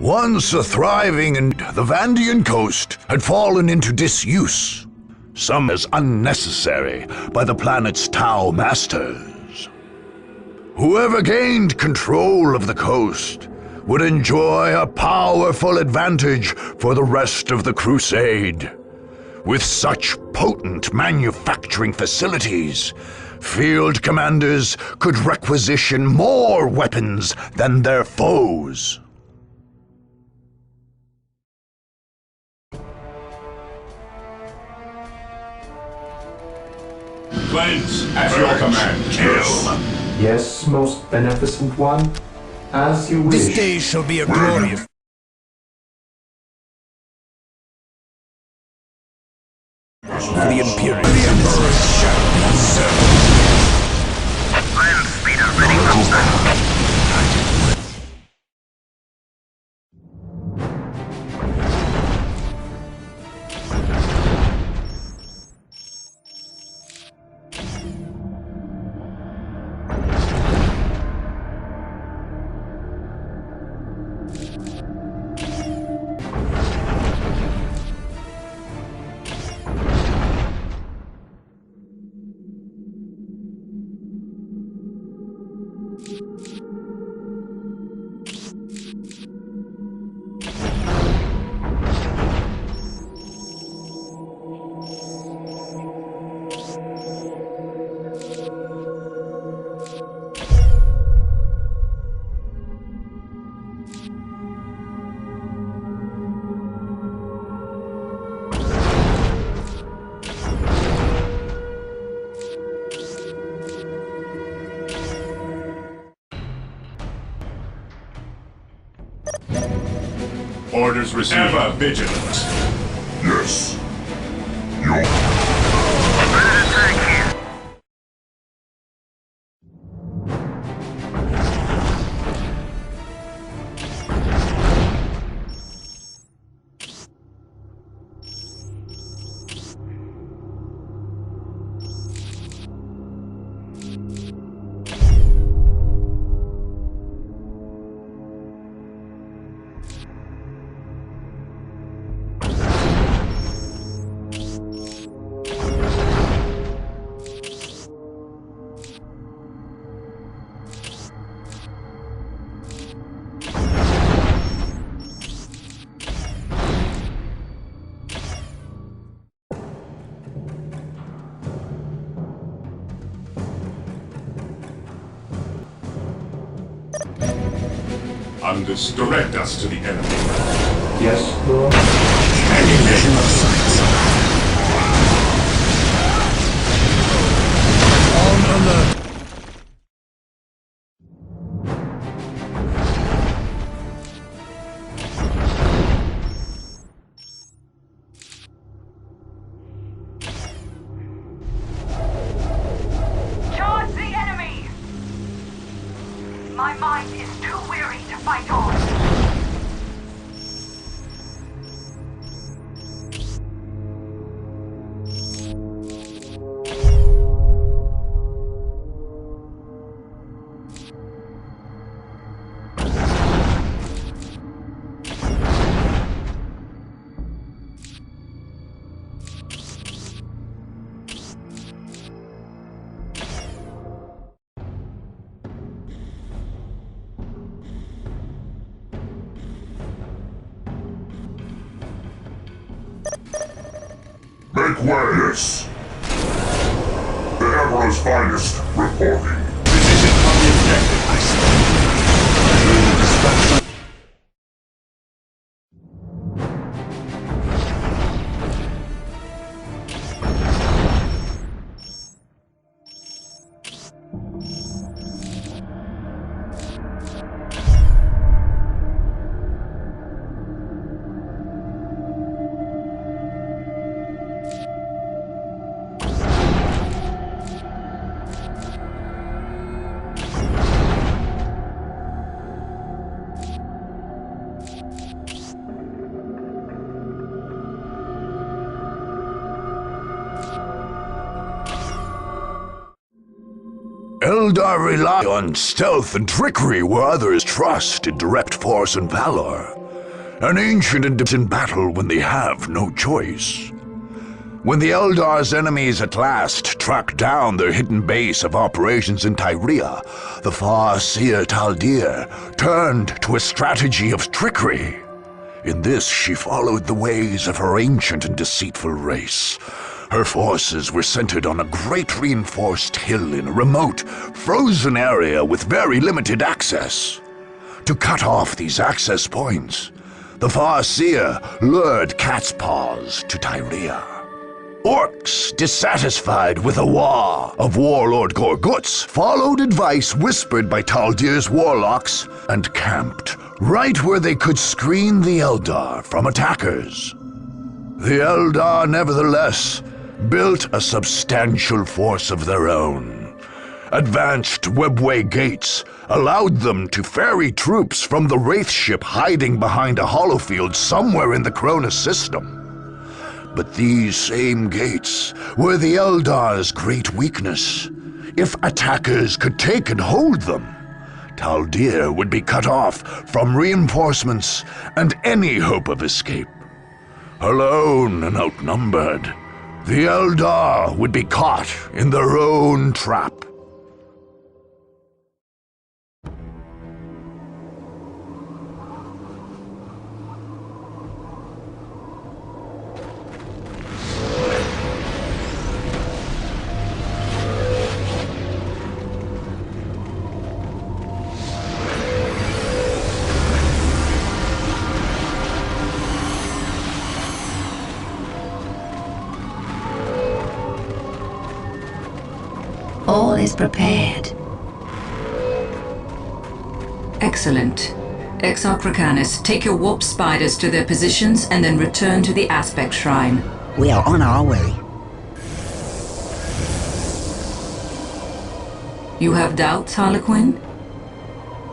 Once a thriving and the Vandian coast had fallen into disuse, some as unnecessary by the planet's Tau masters. Whoever gained control of the coast would enjoy a powerful advantage for the rest of the Crusade. With such potent manufacturing facilities, field commanders could requisition more weapons than their foes. Cleanse at your command. Kill. Yes, most beneficent one. As you wish. This day shall be a glorious... For the Imperial. The Emperor's shadow will serve. Land speeder ready for battle. Orders received. Ever vigilant. Yes. Ready to attack here. Direct us to the enemy. Yes, Lord. Ammunition of sights. On alert. Charge the enemy! My mind is too weary to fight on. Make way! Yes. The Emperor's finest reporting. Position on the objective. I stand. Eldar rely on stealth and trickery where others trust in direct force and valor. An ancient and in battle when they have no choice. When the Eldar's enemies at last tracked down their hidden base of operations in Tyria, the far-seer Taldir turned to a strategy of trickery. In this, she followed the ways of her ancient and deceitful race. Her forces were centered on a great reinforced hill in a remote, frozen area with very limited access. To cut off these access points, the far-seer lured Cat's Paws to Tyria. Orcs, dissatisfied with the war of Warlord Gorguts, followed advice whispered by Taldir's warlocks and camped right where they could screen the Eldar from attackers. The Eldar, nevertheless, built a substantial force of their own. Advanced webway gates allowed them to ferry troops from the Wraith ship hiding behind a holofield somewhere in the Cronus system. But these same gates were the Eldar's great weakness. If attackers could take and hold them, Taldir would be cut off from reinforcements and any hope of escape. Alone and outnumbered, the Eldar would be caught in their own trap. All is prepared. Excellent. Exarch Racanis, take your warp spiders to their positions and then return to the Aspect Shrine. We are on our way. You have doubts, Harlequin?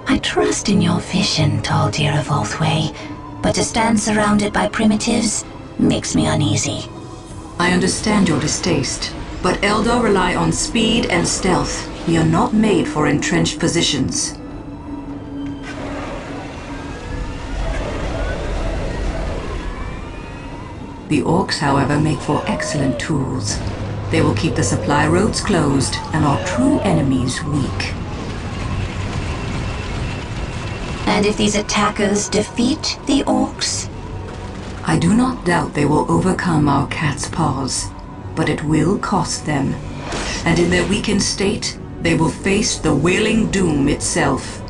I trust in your vision, Taldir of Oathway, but to stand surrounded by primitives makes me uneasy. I understand your distaste, but Eldar rely on speed and stealth. We are not made for entrenched positions. The Orcs, however, make for excellent tools. They will keep the supply roads closed and our true enemies weak. And if these attackers defeat the Orcs? I do not doubt they will overcome our Cat's Paws, but it will cost them. And in their weakened state, they will face the Wailing Doom itself.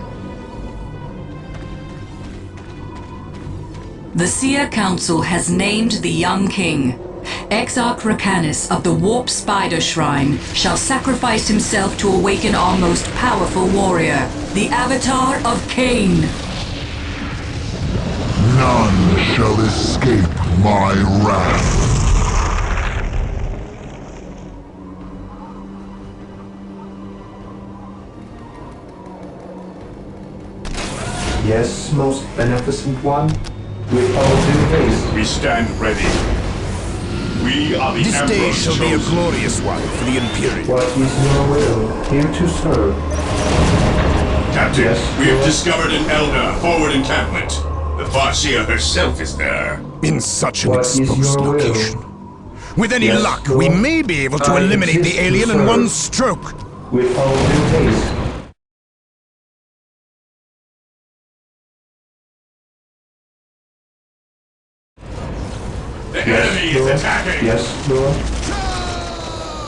The Seer Council has named the young king. Exarch Racanis of the Warp Spider Shrine shall sacrifice himself to awaken our most powerful warrior, the Avatar of Cain. None shall escape my wrath. Yes, most beneficent one. With all due haste. We stand ready. We are the This day Emperor's shall be a chosen. glorious one for the Imperium. What is your will? Here to serve. Captain, Yes, we have Lord. discovered an Eldar forward encampment. The Farseer herself is there. In such an What is exposed your will? location. With any Yes, luck, we Lord. may be able to I eliminate exist the to alien in serve. one stroke. With all due haste. The enemy is Lord. attacking. Yes, Lord.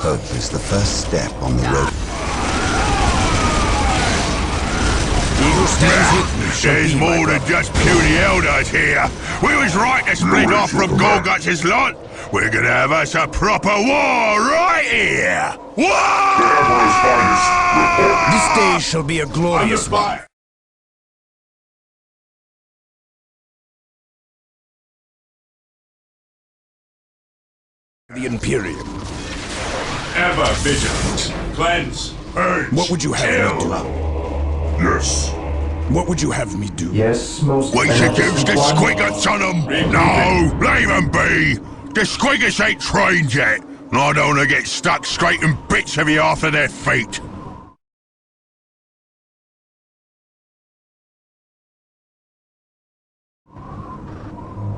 Hope is the first step on the road. He who stands with me shall There's be my more than brother. just puny elders here. We was right to split off from Gorguts' lot. We're gonna have us a proper war right here. War! This day shall be a Under glorious one fire. for the Imperium. Ever vigilant. Cleanse. Purge. What would you have me do? Yes. What would you have me do? Yes, most We should use beneficent the one. squiggles on them. No, leave them be. The squiggles ain't trained yet. And I don't want to get stuck scraping bits of you after their feet.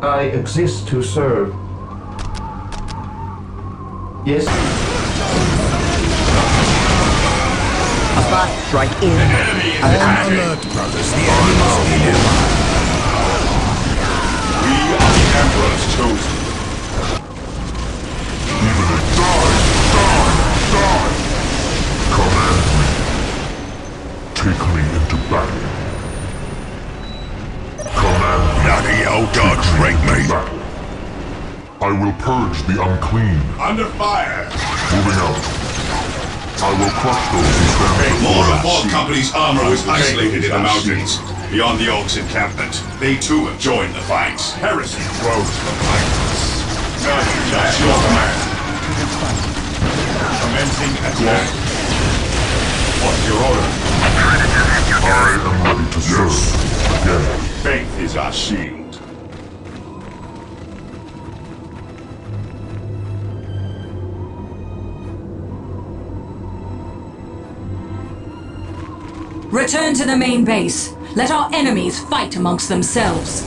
I exist to serve. Yes? A fast strike in. On alert, brothers. The enemy must be nearby. We are the Emperor's chosen. Command me. Take me into battle. Command me. Bloody old dog, break me! I will purge the unclean. Under fire! Moving out. I will crush those who stand More before of all us. company's armor was isolated in the mountains, beyond the Oak's encampment. They too have joined the fight. Heresy grows from violence. That's your command. Commencing attack. What's your order? I am ready to serve. Again. Faith is our shield. Return to the main base. Let our enemies fight amongst themselves.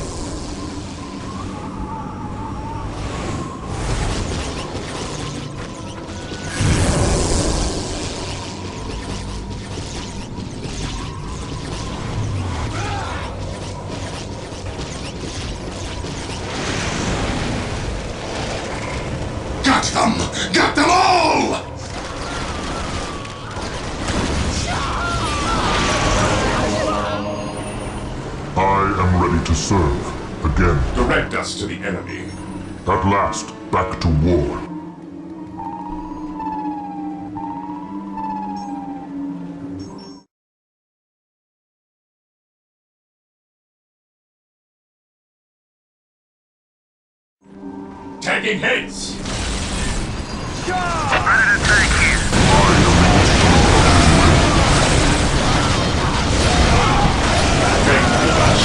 Got them! Got them all! I am ready to serve. Again. Direct us to the enemy. At last, back to war. Taking hits!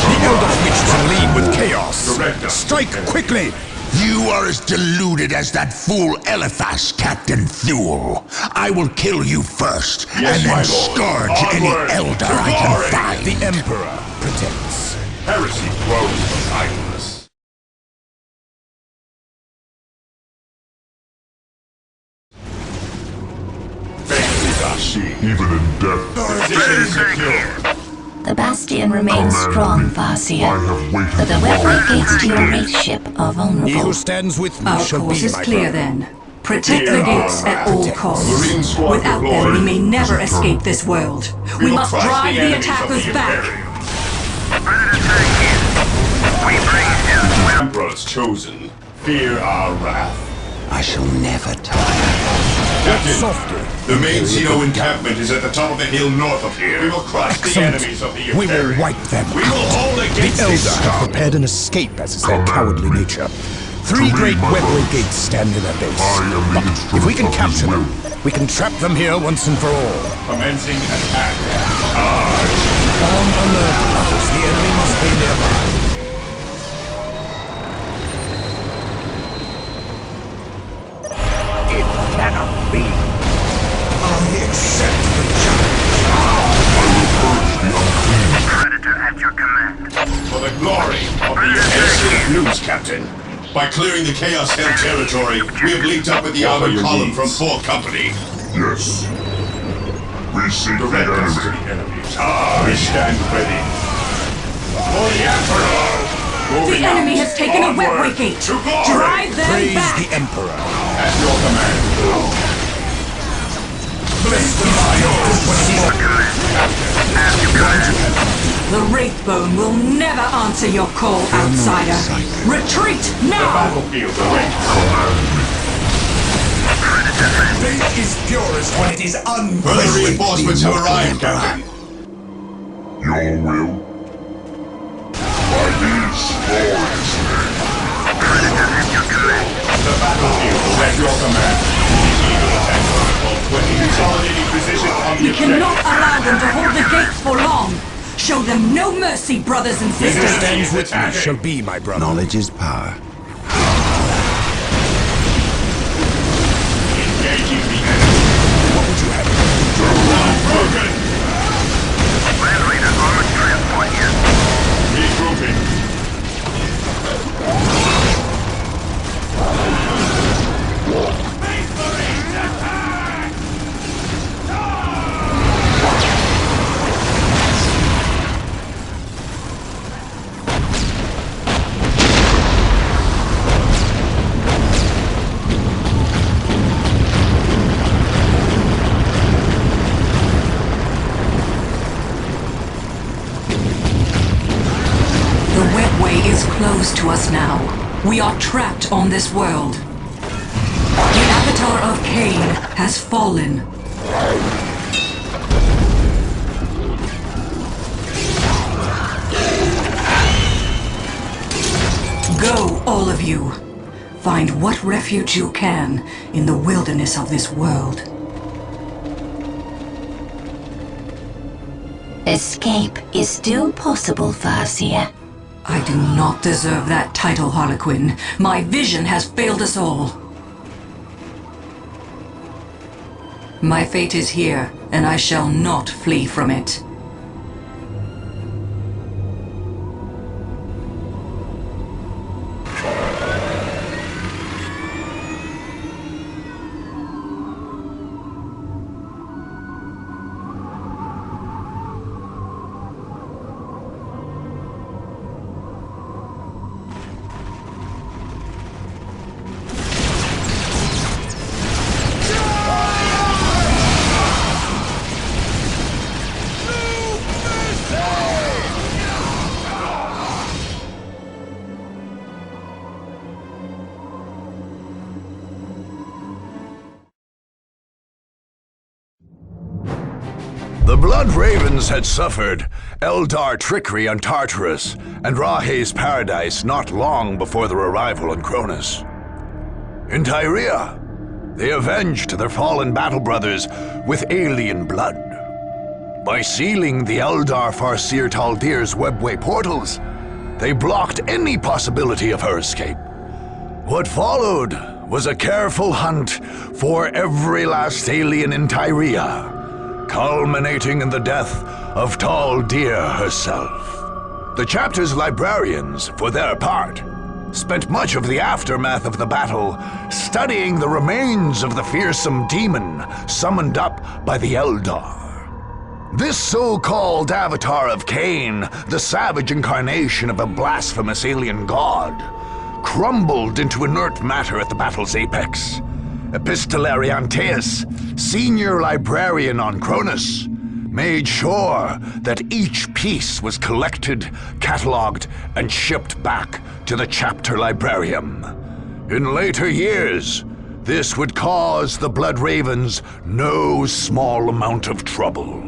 The Eldar reached to lead with chaos. Direct us. Strike quickly! You are as deluded as that fool Eliphas, Captain Thule. I will kill you first, Yes, and my then lord. scourge any Onward Eldar to I can glory. find. The Emperor protects. Heresy grows from idleness. Faith is our shield. Even in death, Position secure. The Bastion remains strong, Farseer, I have waited but the long weapon gates to to your begin. wraith ship are He vulnerable. who stands with me Our shall course be is my clear brother. then. Protect the gates at all costs. Marine squad Without them, deployed. we may never escape this world. We will must crush drive the enemies of attackers the back. Imperium. Emperor's chosen. Fear our wrath. I shall never tire. Captain, Softly. the main Xeno encampment is at the top of the hill north of here. We will crush the Excellent. enemies of the We will Imperium. wipe them. We will hold The against this Eldar have scum. prepared an escape, as is their Command cowardly me. nature. Three To me, great my weaponry lord. gates stand in their base. I am the But instrument if we can of capture his them, will. we can trap them here once and for all. Commencing attack. On alert, brothers. The enemy must be nearby. It cannot be. I accept the challenge. For the glory of the Ancient Blues, Captain. By clearing the Chaos Hell territory, we have linked up with the armored column from 4th Company. Yes. We seek the Direct us to enemy. the enemy. We stand ready. For the Emperor! The Moving enemy out. has taken a Onward webway gate. to glory. Drive them Praise back. the Emperor. At your command. Bless the mind. The Wraithbone will never answer your call, outsider. Retreat The now! battlefield awaits. Faith is purest when it is Further reinforcements have arrived, Captain. Your will. By these stories. The battlefield is at your command. Eagle attack protocol 20. Consolidating position on the We objective. cannot allow them to hold the gates for long. Show them no mercy, brothers and He who sisters. stands with me shall be my brother. Knowledge is power. Engaging the enemy. What would you have? Broken. Regrouping. The webway is closed to us now. We are trapped on this world. The Avatar of Cain has fallen. Go, all of you. Find what refuge you can in the wilderness of this world. Escape is still possible, Farseer. I do not deserve that title, Harlequin. My vision has failed us all. My fate is here, and I shall not flee from it. The Blood Ravens had suffered Eldar trickery on Tartarus and Rahe's paradise not long before their arrival on Cronus. In Tyria, they avenged their fallen battle brothers with alien blood. By sealing the Eldar Farseer Taldir's webway portals, they blocked any possibility of her escape. What followed was a careful hunt for every last alien in Tyria, culminating in the death of Taldir herself. The chapter's librarians, for their part, spent much of the aftermath of the battle studying the remains of the fearsome demon summoned up by the Eldar. This so-called Avatar of Cain, the savage incarnation of a blasphemous alien god, crumbled into inert matter at the battle's apex. Epistolary Antaeus, senior librarian on Cronus, made sure that each piece was collected, catalogued, and shipped back to the chapter librarium. In later years, this would cause the Blood Ravens no small amount of trouble.